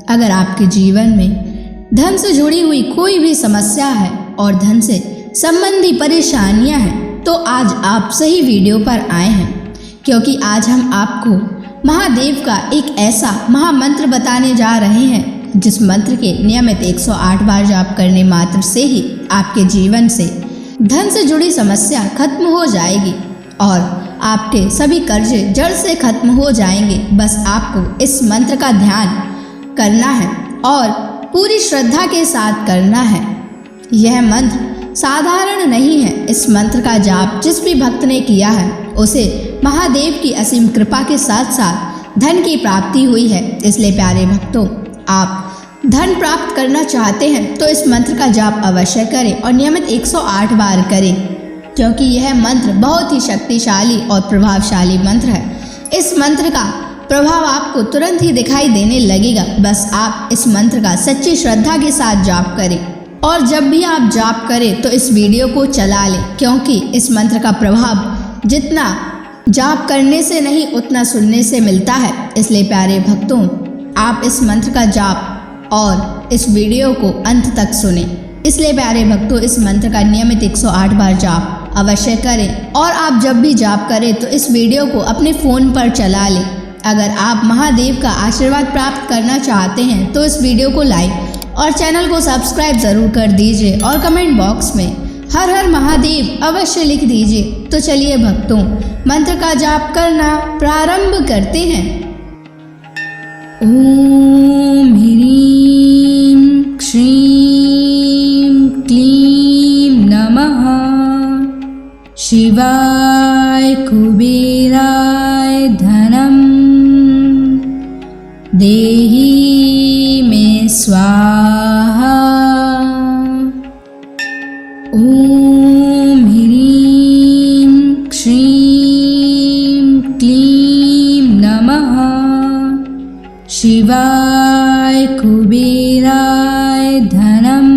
अगर आपके जीवन में धन से जुड़ी हुई कोई भी समस्या है और धन से संबंधी परेशानियां हैं तो आज आप सही वीडियो पर आए हैं, क्योंकि आज हम आपको महादेव का एक ऐसा महामंत्र बताने जा रहे हैं जिस मंत्र के नियमित 108 बार जाप करने मात्र से ही आपके जीवन से धन से जुड़ी समस्या खत्म हो जाएगी और आपके सभी कर्जे जड़ से खत्म हो जाएंगे। बस आपको इस मंत्र का ध्यान करना है और पूरी श्रद्धा के साथ करना है। यह मंत्र साधारण नहीं है। इस मंत्र का जाप जिस भी भक्त ने किया है उसे महादेव की असीम कृपा के साथ साथ धन की प्राप्ति हुई है। इसलिए प्यारे भक्तों, आप धन प्राप्त करना चाहते हैं तो इस मंत्र का जाप अवश्य करें और नियमित 108 बार करें, क्योंकि यह मंत्र बहुत ही शक्तिशाली और प्रभावशाली मंत्र है। इस मंत्र का प्रभाव आपको तुरंत ही दिखाई देने लगेगा। बस आप इस मंत्र का सच्ची श्रद्धा के साथ जाप करें और जब भी आप जाप करें तो इस वीडियो को चला लें, क्योंकि इस मंत्र का प्रभाव जितना जाप करने से नहीं उतना सुनने से मिलता है। इसलिए प्यारे भक्तों, आप इस मंत्र का जाप और इस वीडियो को अंत तक सुने। इसलिए प्यारे भक्तों, इस मंत्र का नियमित 108 बार जाप अवश्य करें और आप जब भी जाप करें तो इस वीडियो को अपने फ़ोन पर चला लें। अगर आप महादेव का आशीर्वाद प्राप्त करना चाहते हैं तो इस वीडियो को लाइक और चैनल को सब्सक्राइब ज़रूर कर दीजिए और कमेंट बॉक्स में हर हर महादेव अवश्य लिख दीजिए। तो चलिए भक्तों, मंत्र का जाप करना प्रारंभ करते हैं। ओम ह्रीं श्रीं क्लीं नमः शिवाय कुबेराय धनम देहि मे स्वाहा। ओम ह्रीं श्रीं क्लीं नमः शिवाय कुबेराय धनम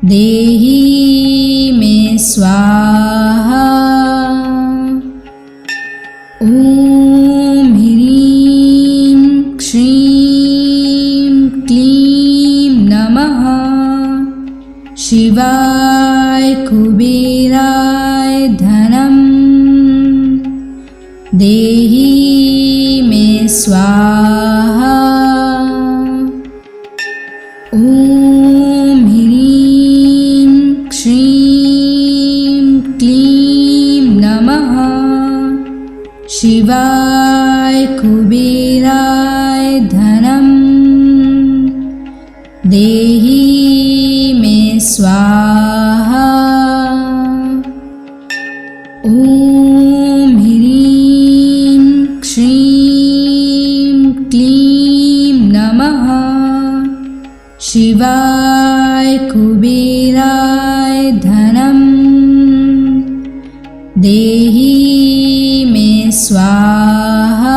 देहि मे स्वाहा। ओम ह्रीं श्रीं क्लीं नमः शिवाय कुबेराय धनम देहि मे स्वाहा। ओम ह्रीं श्रीं क्लीं नमः शिवाय कुबेराय धनम देहि मे स्वाहा। ओम ह्रीं श्रीं क्लीं नमः शिवाय कुबेराय धनम देहि मे स्वाहा।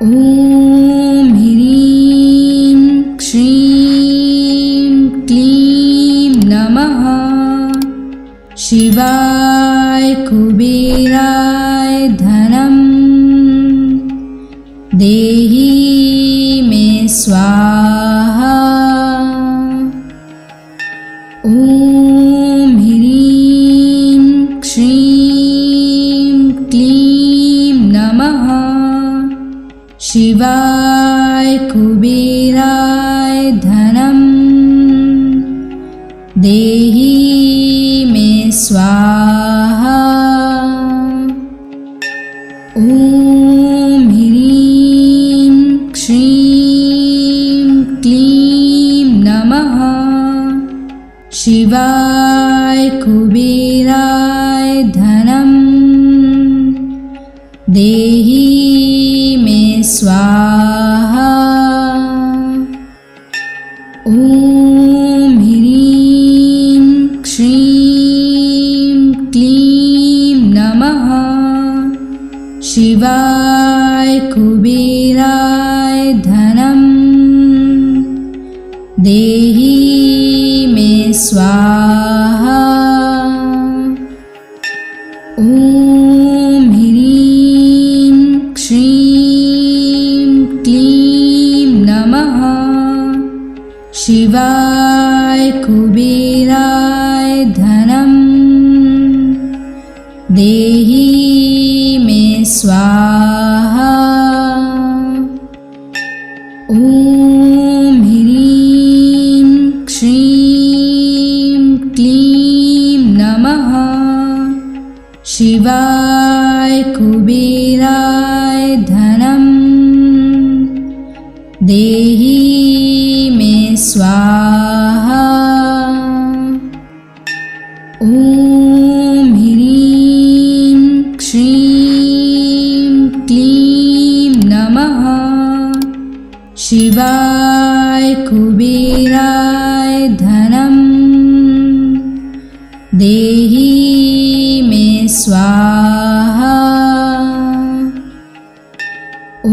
ओम ह्रीं श्रीं क्लीं नमः शिवाय कुबेराय धनम देहि मे स्वाहा। ओम ह्रीं श्रीं क्लीं नमः शिवाय कुबेराय धनम देहि मे स्वाहा। ओम ह्रीं श्रीं क्लीं नमः शिवाय कुबेराय धनम देहि मे स्वाहा। ओम ह्रीं श्रीं क्लीं नमः शिवाय कुबेराय धनम देहि मे स्वाहा। ओम ह्रीं श्रीं कुबेराय धनं देहि मे स्वाहा। ॐ ह्रीं श्रीं क्लीं नमः शिवाय कुबेराय धनं देहि मे स्वाहा। ॐ ह्रीं श्रीं क्लीं नमः शिवाय कुबेराय धनं देहि मे स्वाहा। ॐ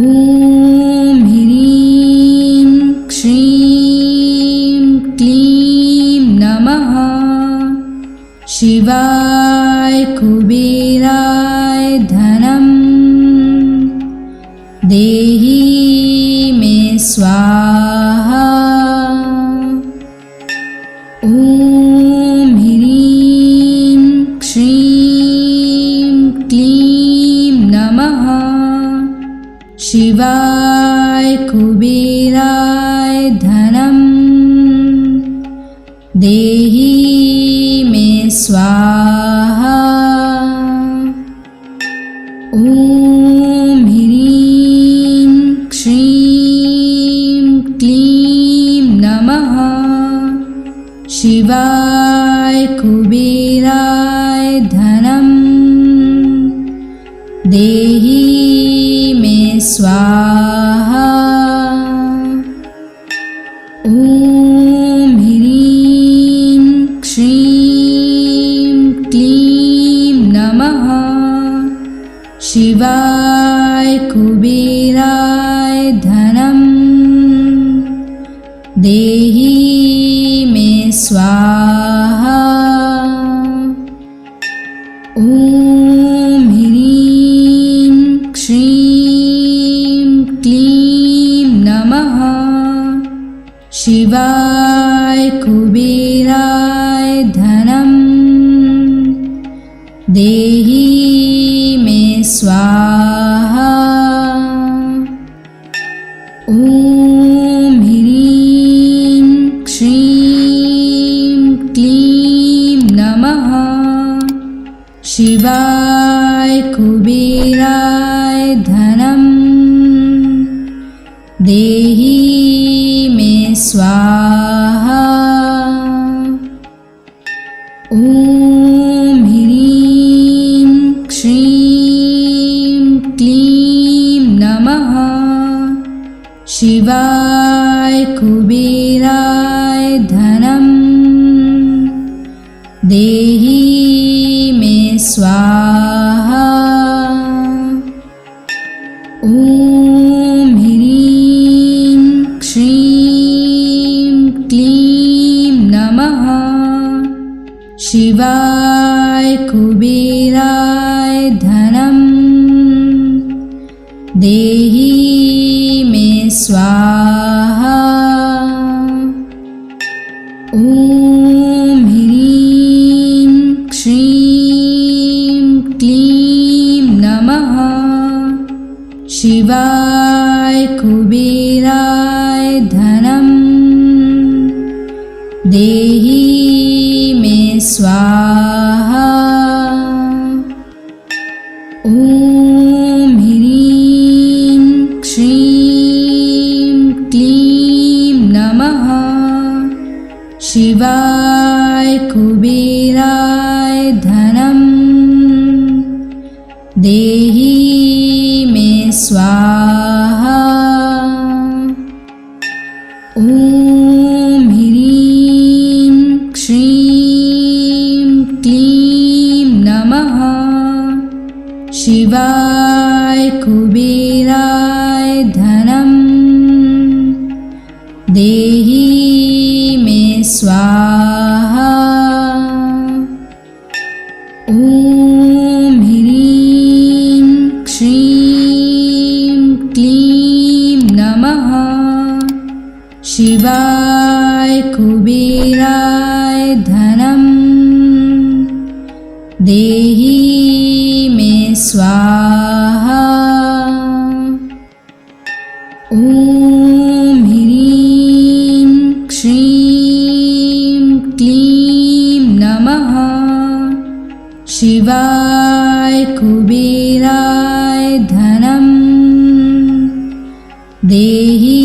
ह्रीं श्रीं क्लीं नमः शिवाय कुबेराय धनं देहि मे स्वाहा। ॐ ह्रीं श्रीं क्लीं नमः शिवाय कुबेराय धनं देहि मे स्वाहा। ॐ ह्रीं श्रीं क्लीं नमः शिवाय कुबेराय धनं देहि मे स्वाहा। ॐ ह्रीं श्रीं क्लीं नमः शिवाय कुबेराय धनं देहि मे स्वाहा। ॐ ह्रीं श्रीं क्लीं नमः शिवाय कुबेराय धनं देहि मे स्वाहा। ॐ ह्रीं श्रीं क्लीं नमः शिवाय कुबेराय धनं देहि मे स्वाहा। ॐ ह्रीं श्रीं क्लीं नमः शिवाय कुबेराय धनं देहि मे स्वाहा। ॐ ह्रीं श्रीं क्लीं नमः शिवाय कुबेराय धनं देहि मे स्वाहा। ॐ ह्रीं श्रीं क्लीं नमः शिवाय कुबेराय धनं देहि मे स्वाहा। ॐ ह्रीं श्रीं क्लीं नमः शिवाय कुबेराय धनं देहि मे स्वाहा। ॐ ह्रीं श्रीं क्लीं नमः शिवाय कुबेराय धनं देहि मे स्वाहा। ॐ ह्रीं श्रीं क्लीं नमः शिवाय कुबेराय धनं देहि मे स्वाहा। ॐ ह्रीं श्रीं क्लीं नमः शिवाय कुबेराय धनं देहि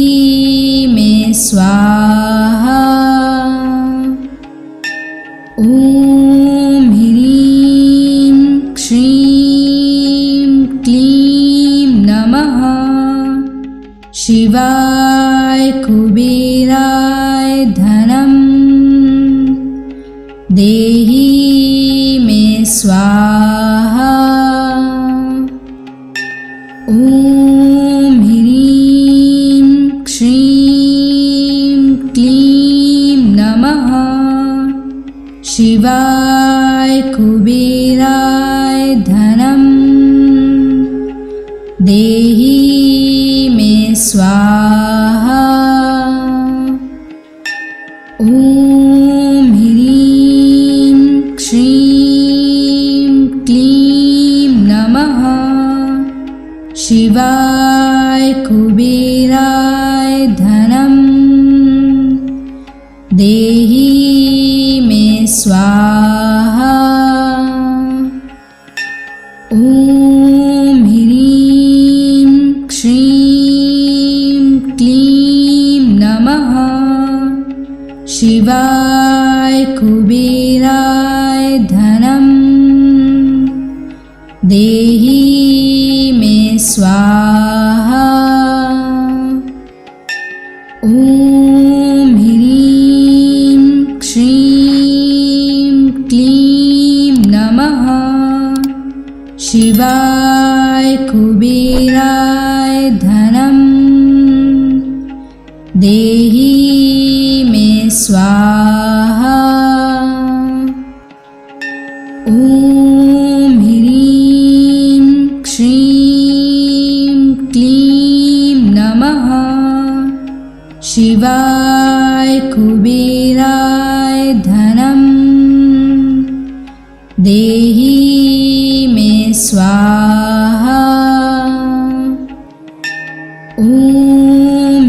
मे स्वाहा। ॐ ह्रीं श्रीं क्लीं नमः शिवाय कुबेराय धनं देहि मे स्वाहा। ॐ ह्रीं श्रीं क्लीं नमः शिवाय कुबेराय धनं देहि मे स्वाहा। ॐ ह्रीं श्रीं क्लीं नमः शिवाय कुबेराय धनं देहि मे स्वाहा। ॐ ह्रीं श्रीं क्लीं नमः शिवाय कुबेराय धनं देहि मे स्वाहा। ॐ ह्रीं श्रीं क्लीं नमः शिवाय कुबेराय धनं देहि मे स्वाहा। ॐ ह्रीं श्रीं क्लीं नमः शिवाय कुबेराय धनं देहि मे स्वाहा। ॐ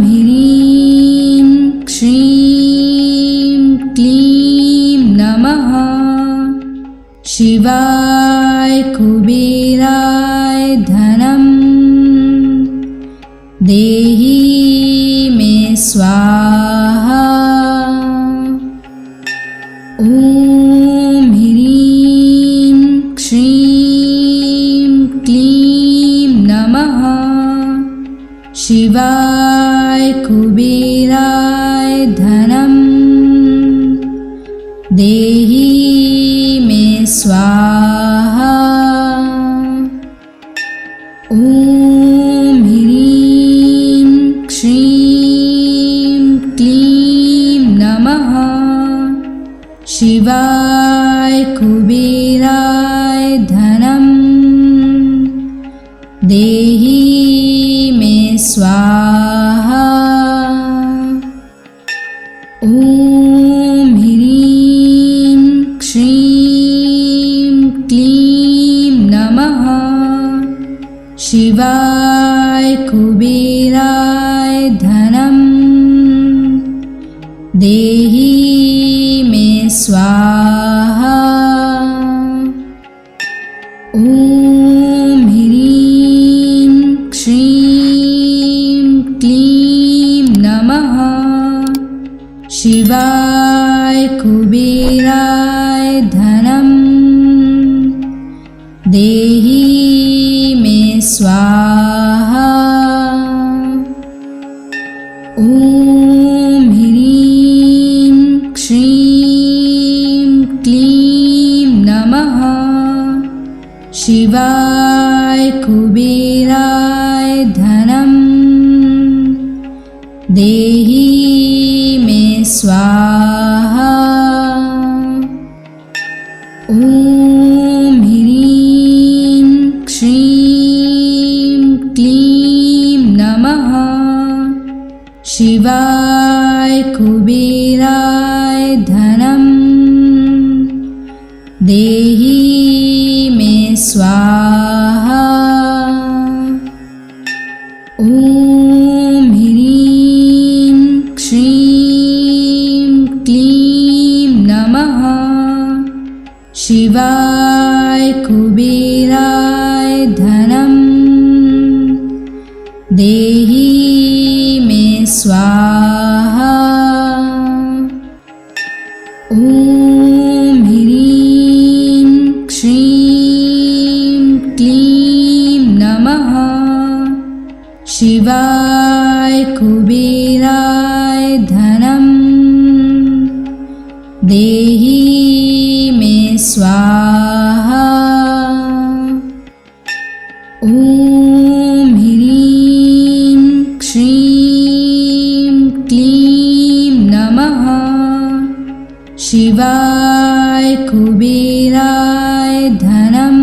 ह्रीं श्रीं क्लीं नमः शिवाय कुबेराय धनं देहि मे स्वाहा। ॐ ह्रीं श्रीं क्लीं नमः शिवाय कुबेराय धनं देहि मे स्वाहा। ॐ ह्रीं श्रीं क्लीं नमः शिवाय कुबेराय धनं देहि मे स्वाहा। ॐ ह्रीं श्रीं क्लीं नमः शिवाय कुबेराय धनं देहि मे स्वाहा। ॐ ह्रीं श्रीं क्लीं नमः शिवाय कुबेराय धनं देहि मे स्वाहा। ॐ ह्रीं श्रीं क्लीं नमः शिवाय कुबेराय धनं देहि मे स्वाहा। ॐ ह्रीं श्रीं क्लीं नमः शिवाय कुबेराय धनं देहि मे स्वाहा। ॐ ह्रीं श्रीं क्लीं नमः शिवाय कुबेराय धनं देहि मे स्वाहा। ॐ ह्रीं श्रीं क्लीं नमः शिवाय कुबेराय धनं देहि मे स्वाहा। ॐ ह्रीं श्रीं क्लीं नमः शिवाय कुबेराय धनं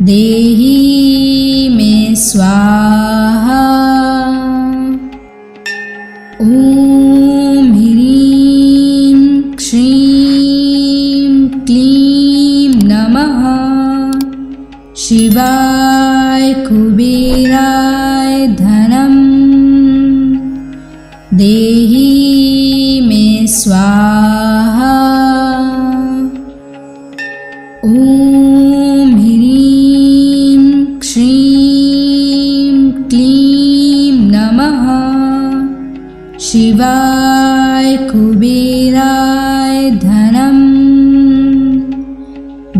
देहि मे स्वाहा। ॐ ह्रीं श्रीं क्लीं नमः शिवाय कुबेराय धनं देहि मे स्वाहा। ॐ ह्रीं श्रीं क्लीं नमः शिवाय कुबेराय धनं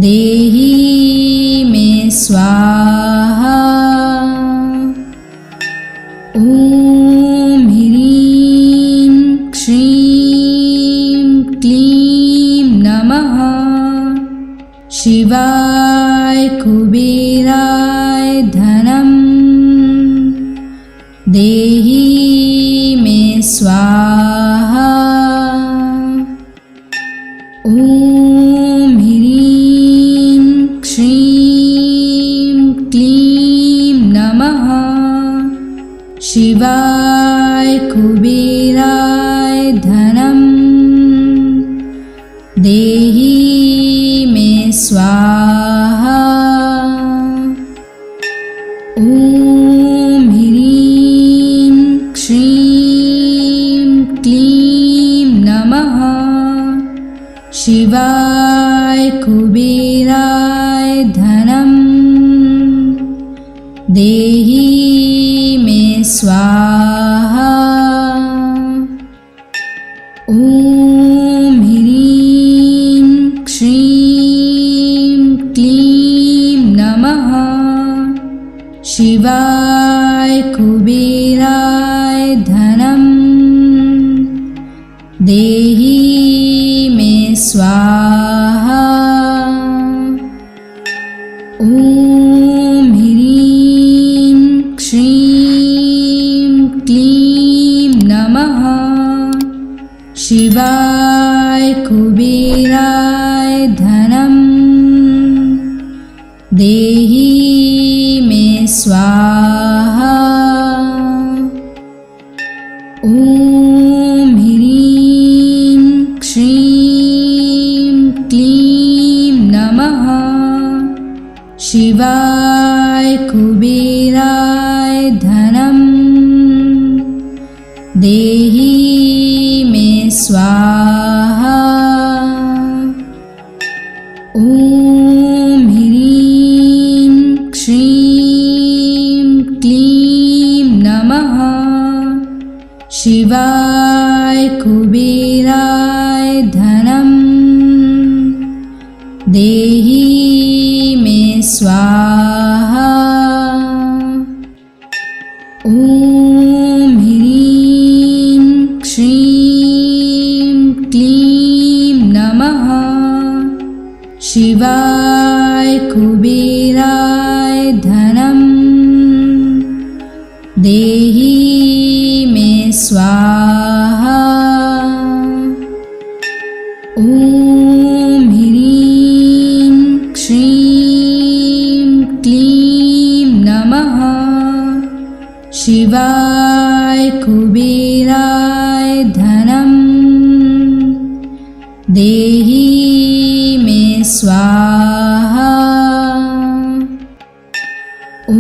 देहि मे स्वाहा। ॐ ह्रीं श्रीं क्लीं नमः शिवाय कुबेराय धनं देहि मे स्वाहा। ॐ ह्रीं श्रीं क्लीं नमः शिवाय कुबेराय धनं देहि मे स्वाहा। ॐ ह्रीं श्रीं क्लीं नमः शिवाय कुबेराय धनं देहि मे स्वाहा। ॐ ह्रीं श्रीं क्लीं नमः शिवाय कुबेराय धनं देहि मे स्वाहा। ॐ ह्रीं श्रीं क्लीं नमः शिवाय कुबेराय धनं देहि मे स्वाहा। ॐ ह्रीं श्रीं क्लीं नमः शिवाय कुबेराय धनं देहि मे स्वाहा। ॐ ह्रीं श्रीं क्लीं नमः शिवाय कुबेराय धनं देहि मे स्वाहा। ॐ ह्रीं श्रीं क्लीं नमः शिवाय कुबेराय धनं देहि मे स्वाहा। ॐ ह्रीं श्रीं क्लीं नमः शिवाय कुबेराय धनं देहि मे स्वाहा। ॐ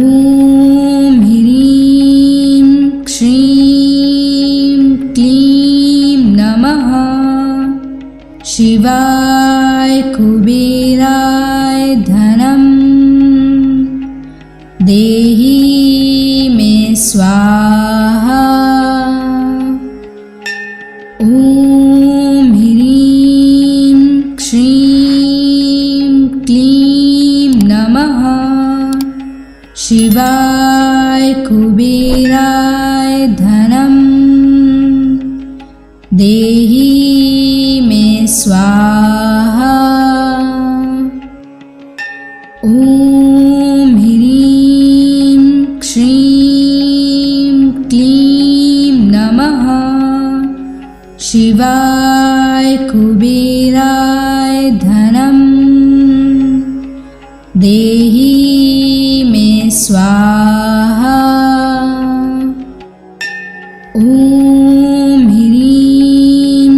ह्रीं श्रीं क्लीं नमः शिवाय कुबेराय धनं देहि मे स्वाहा। ॐ ह्रीं श्रीं क्लीं नमः शिवाय कुबेराय धनं देहि मे स्वाहा। ॐ ह्रीं श्रीं क्लीं नमः शिवाय कुबेराय धनं देहि मे स्वाहा। ॐ ह्रीं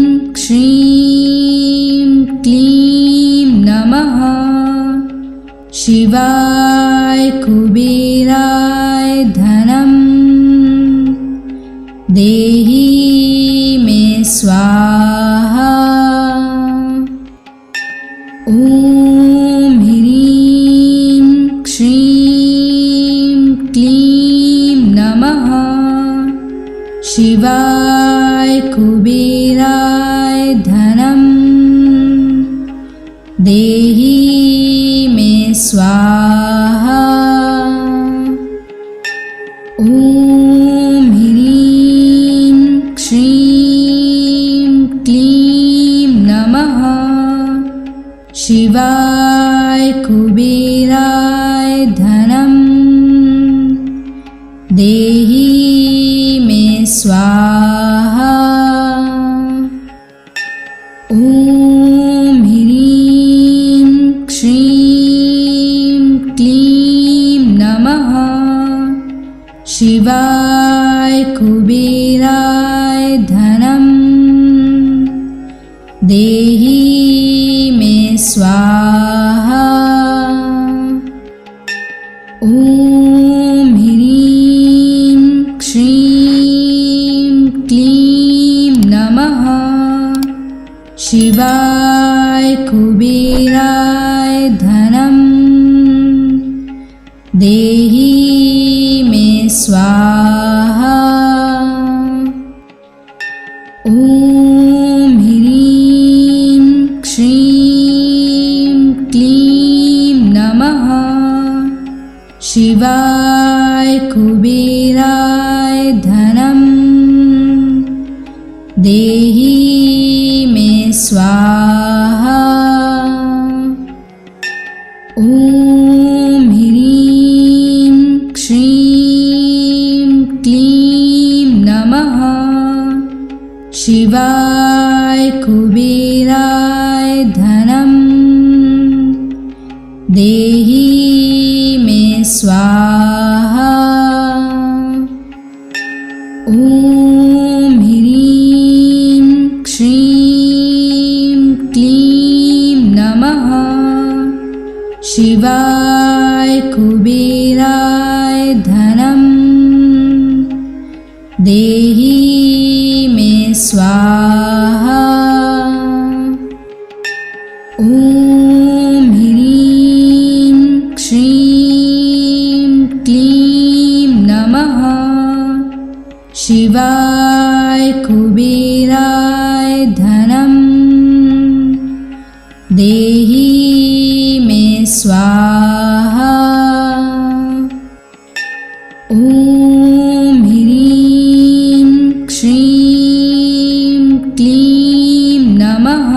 श्रीं क्लीं नमः शिवाय कुबेराय धनं देहि मे स्वाहा। ॐ ह्रीं श्रीं क्लीं नमः शिवाय कुबेराय धनं देहि मे स्वाहा। ॐ ह्रीं श्रीं क्लीं नमः शिवाय कुबेराय धनं देहि मे स्वाहा। ॐ ह्रीं श्रीं क्लीं नमः शिवाय कुबेराय धनं देहि मे स्वाहा। ॐ ह्रीं श्रीं क्लीं नमः शिवाय कुबेराय धनं देहि मे स्वाहा। ॐ ह्रीं श्रीं क्लीं नमः शिवाय कुबेराय धनं देहि मे स्वाहा। ॐ ह्रीं श्रीं क्लीं नमः शिवाय कुबेराय धनं देहि मे स्वाहा। ॐ ह्रीं श्रीं क्लीं नमः शिवाय कुबेराय धनं देहि मे स्वाहा। ॐ ह्रीं श्रीं क्लीं नमः शिवाय कुबेराय धनं देहि मे स्वाहा। ॐ ह्रीं श्रीं क्लीं नमः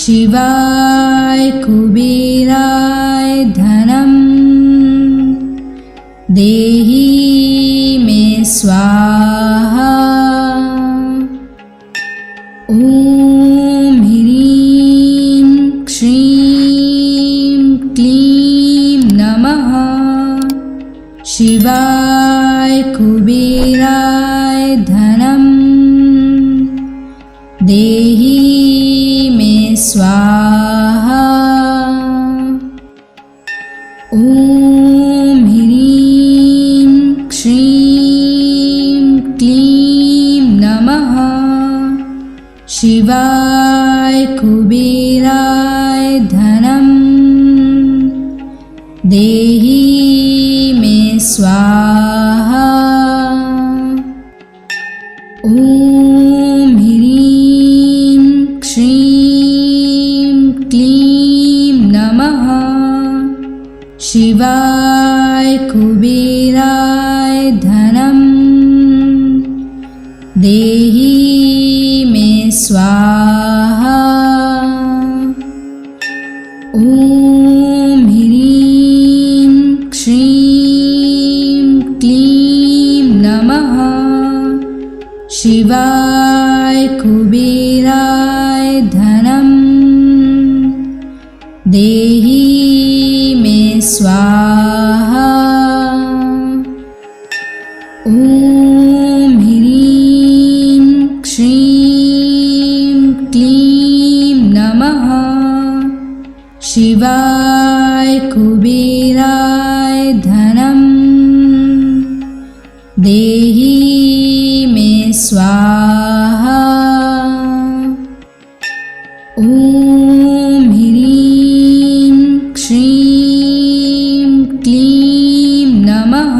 शिवाय कुबेराय धनं देहि मे स्वाहा। ॐ ह्रीं श्रीं क्लीं नमः शिवाय कुबेराय धनं देहि देहि मे स्वाहा। ॐ ह्रीं श्रीं क्लीं नमः शिवाय कुबेराय धनं देहि मे स्वाहा। ॐ ह्रीं श्रीं क्लीं नमः शिवाय कुबेराय धनं देहि मे स्वाहा। ॐ ह्रीं श्रीं क्लीं नमः शिवाय कुबेराय धनं देहि मे स्वाहा। ॐ ह्रीं श्रीं क्लीं नमः शिवाय कुबेराय धनं देहि मे स्वाहा। ॐ ह्रीं श्रीं क्लीं नमः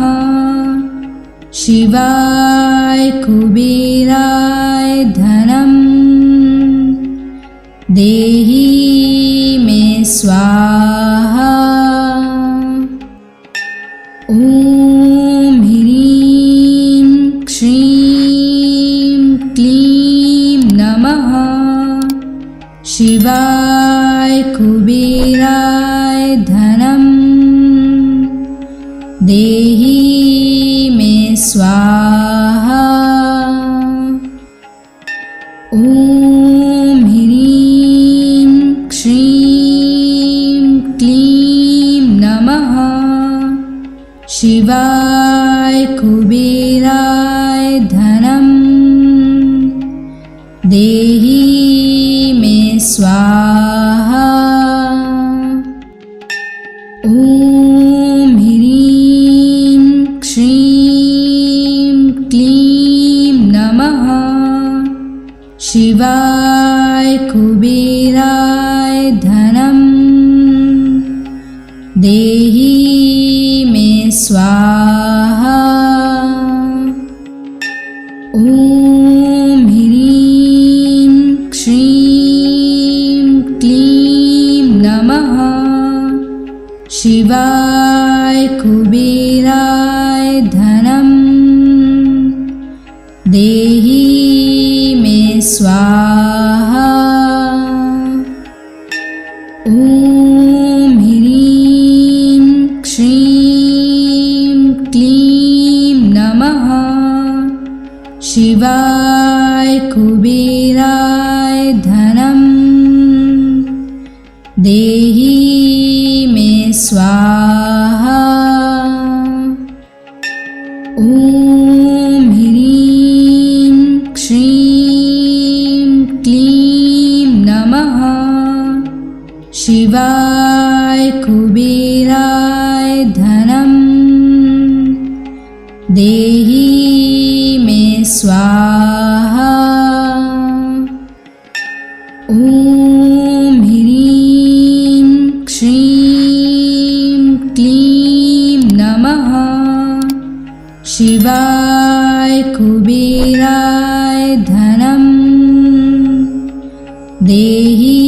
शिवाय कुबेराय धनं देहि मे स्वाहा। ॐ ह्रीं श्रीं क्लीं नमः शिवाय कुबेराय धनं देहि मे स्वाहा। ॐ ह्रीं श्रीं क्लीं नमः शिवाय कुबेराय धनं देहि मे स्वाहा। ॐ ह्रीं श्रीं क्लीं नमः शिवाय कुबेराय धनं देहि मे स्वाहा। ॐ ह्रीं श्रीं क्लीं नमः शिवाय कुबेराय धनं देहि मे स्वाहा। ॐ ह्रीं श्रीं क्लीं नमः शिवाय कुबेराय धनं देहि मे स्वाहा। ॐ ह्रीं श्रीं क्लीं नमः शिवाय कुबेराय धनं देहि मे स्वाहा। ॐ ह्रीं श्रीं क्लीं नमः शिवाय कुबेराय धनं देहि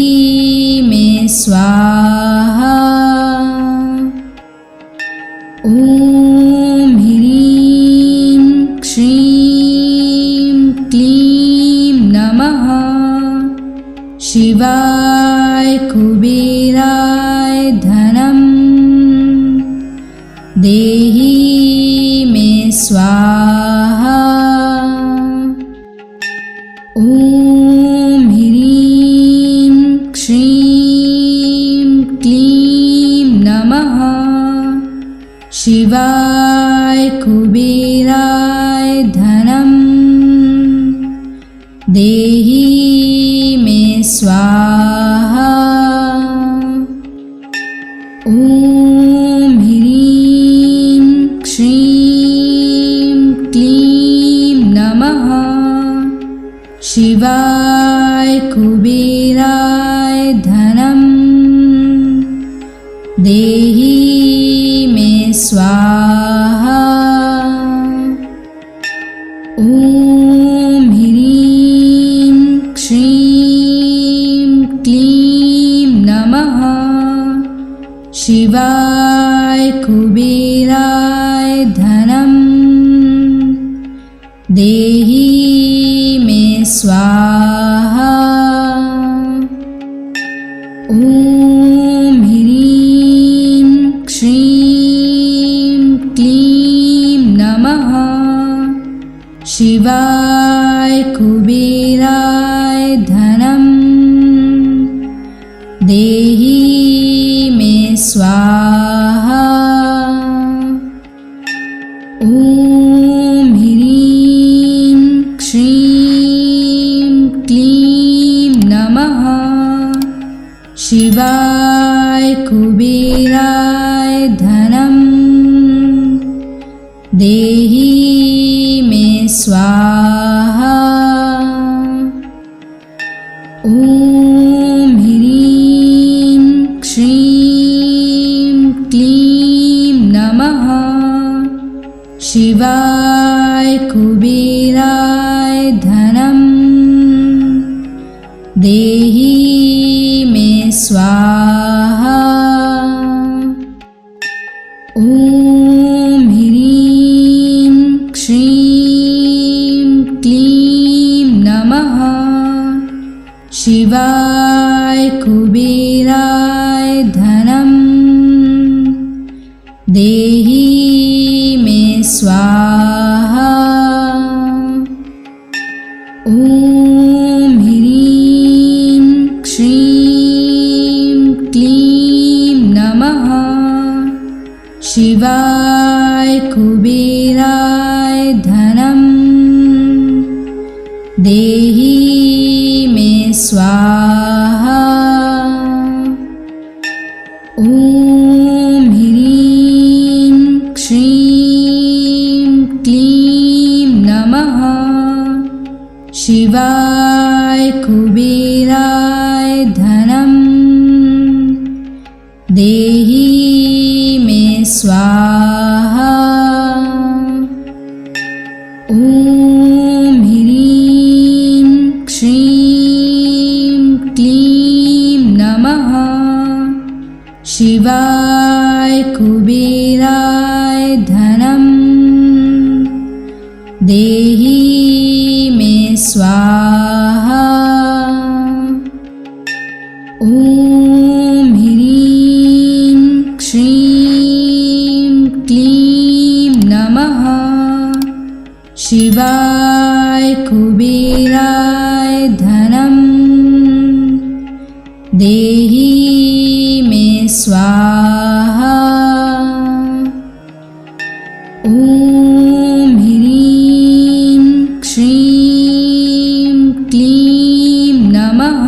मे स्वाहा। ॐ ह्रीं श्रीं क्लीं नमः शिवाय कुबेराय धनं देहि मे स्वाहा। ॐ ह्रीं श्रीं क्लीं नमः शिवाय कुबेराय धनं देहि मे स्वाहा। ॐ ह्रीं श्रीं क्लीं नमः। शिवाय कुबेराय धनं देहि मे स्वाहा। ॐ ह्रीं श्रीं क्लीं नमः। शिवाय कुबेराय धनं देहि मे स्वाहा। ॐ ह्रीं श्रीं क्लीं नमः। शिवाय कुबेराय धनं देहि मे स्वाहा। ॐ ह्रीं श्रीं क्लीं नमः। शिवाय कुबेराय धनं देहि मे स्वाहा। ॐ ह्रीं श्रीं क्लीं नमः। शिवाय कुबेराय धनं देहि मे स्वाहा। ॐ ह्रीं श्रीं क्लीं नमः। शिवाय कुबेराय धनं देहि मे स्वाहा। ॐ ह्रीं श्रीं क्लीं नमः। शिवाय कुबेराय धनं देहि मे स्वाहा। ॐ ह्रीं श्रीं क्लीं नमः। शिवाय कुबेराय धनं देहि मे स्वाहा। ॐ ह्रीं श्रीं क्लीं नमः। शिवाय कुबेराय धनं देहि मे स्वाहा। ॐ ह्रीं श्रीं क्लीं नमः। शिवाय कुबेराय धनं देहि मे स्वाहा। ॐ ह्रीं श्रीं क्लीं नमः।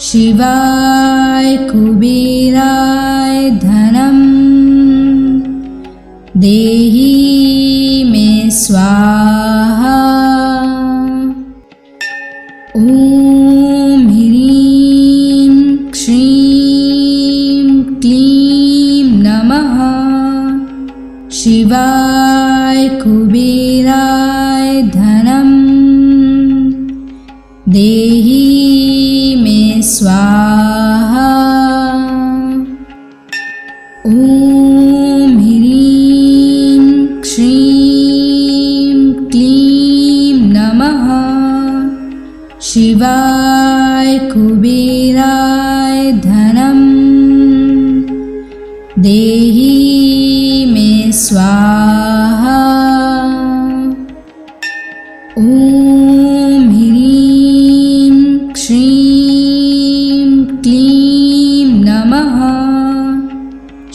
शिवाय कुबेराय धनं देहि मे स्वाहा। ॐ ह्रीं श्रीं क्लीं नमः। शिवाय कुबेराय धनं देहि मे स्वाहा। ॐ ह्रीं श्रीं क्लीं नमः। शिवाय कुबेराय धनं देहि मे स्वाहा। ॐ ह्रीं श्रीं क्लीं नमः।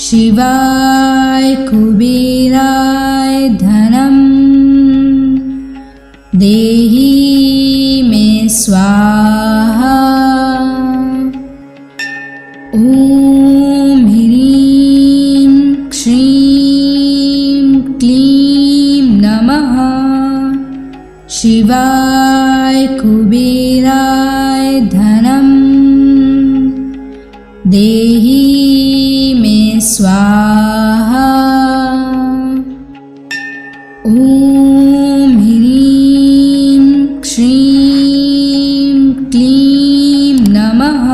शिवाय कुबेराय धनं देहि मे स्वाहा। देहि मे स्वाहा। ॐ ह्रीं श्रीं क्लीं नमः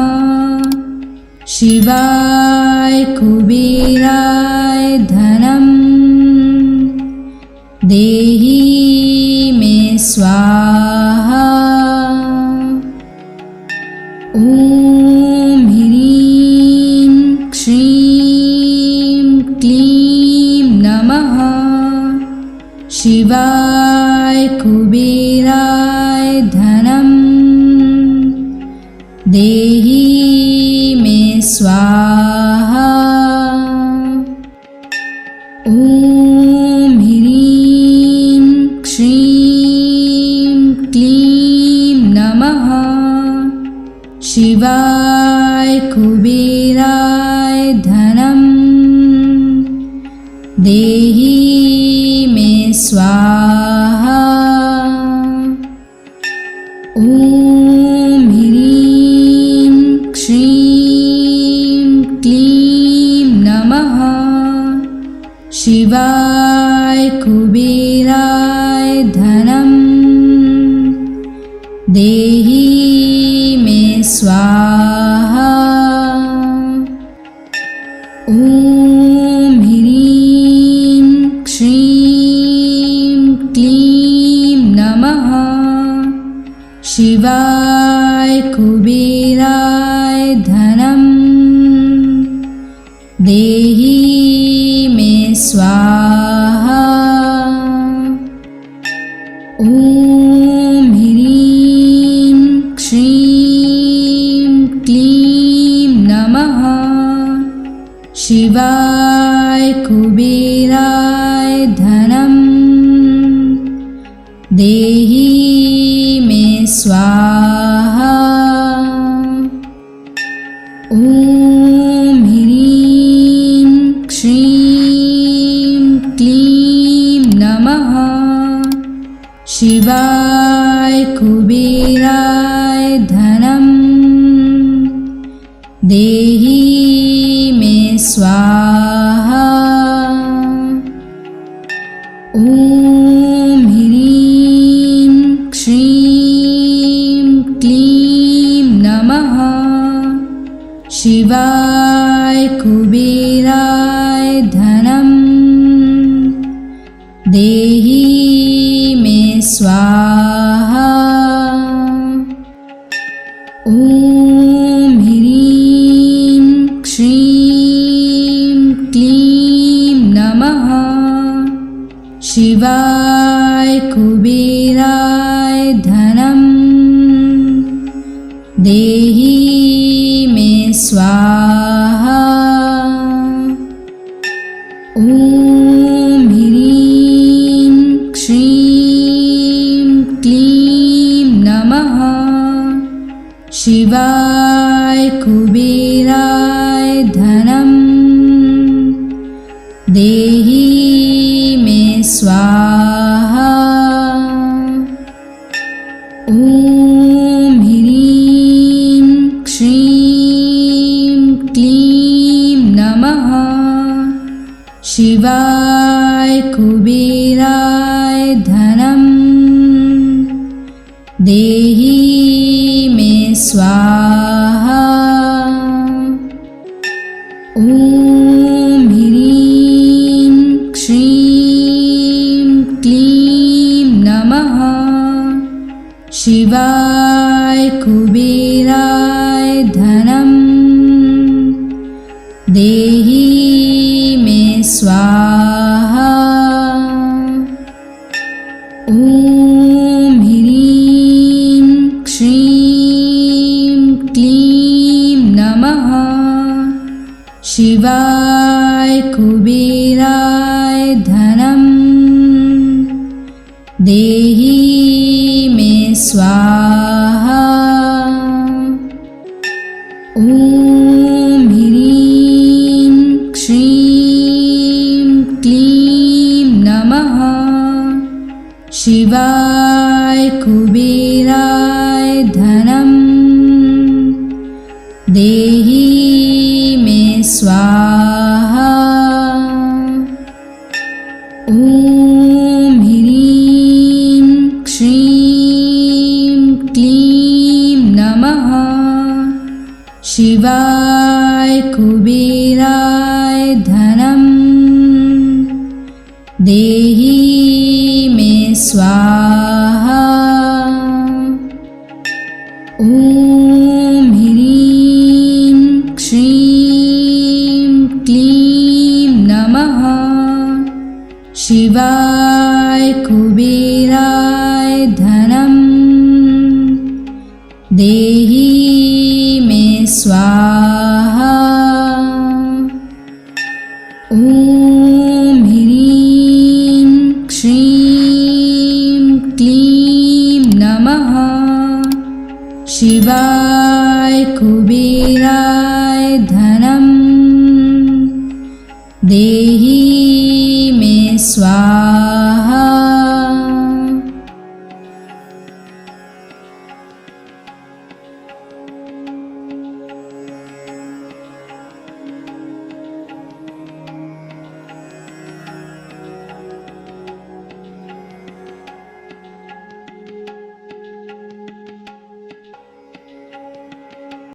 शिवाय कुबेराय धनं देहि मे स्वाहा। ॐ ह्रीं श्रीं क्लीं नमः शिवाय कुबेराय धनं देहि मे स्वाहा। ॐ ह्रीं श्रीं क्लीं नमः शिवाय कुबेराय धनं देहि मे स्वाहा। ॐ ह्रीं श्रीं क्लीं नमः शिवाय कुबेराय धनं देहि मे स्वाहा। ॐ ह्रीं श्रीं क्लीं नमः शिवाय कुबेराय धनं देहि मे स्वाहा। ॐ ह्रीं श्रीं क्लीं नमः शिवाय कुबेराय धनं देहि मे स्वाहा। ॐ ह्रीं श्रीं क्लीं नमः शिवाय कुबेराय धनं देहि मे स्वाहा। ॐ ह्रीं श्रीं क्लीं नमः शिवाय कुबेराय धनं देहि मे स्वाहा। ॐ ह्रीं श्रीं क्लीं नमः शिवाय कुबेराय धनं देहि मे स्वाहा। ॐ ह्रीं श्रीं क्लीं नमः शिवाय कुबेराय धनं देहि मे स्वाहा। ॐ ह्रीं श्रीं क्लीं नमः शिवाय कुबेराय धनं देहि मे स्वाहा। ॐ ह्रीं श्रीं क्लीं नमः शिवाय कुबेराय धनं देहि मे स्वाहा। ॐ ह्रीं श्रीं क्लीं नमः शिवाय कुबेराय धनं देहि मे स्वाहा। ॐ ह्रीं श्रीं क्लीं नमः शिवाय कुबेराय धनं देहि मे स्वाहा। ॐ ह्रीं श्रीं क्लीं नमः शिवाय कुबेराय धनं देहि मे स्वाहा। ॐ ह्रीं श्रीं क्लीं नमः शिवाय कुबेराय धनं देहि मे स्वाहा। ॐ ह्रीं श्रीं क्लीं नमः शिवाय कुबेराय धनं देहि मे स्वाहा। ॐ ह्रीं श्रीं क्लीं नमः शिवाय कुबेराय धनं देहि स्वाहा। ॐ ह्रीं श्रीं क्लीं नमः शिवाय कुबेराय धनं देहि मे स्वाहा। ॐ ह्रीं श्रीं क्लीं नमः शिवाय कुबेराय धनं देहि मे स्वाहा। ॐ ह्रीं श्रीं क्लीं नमः शिवाय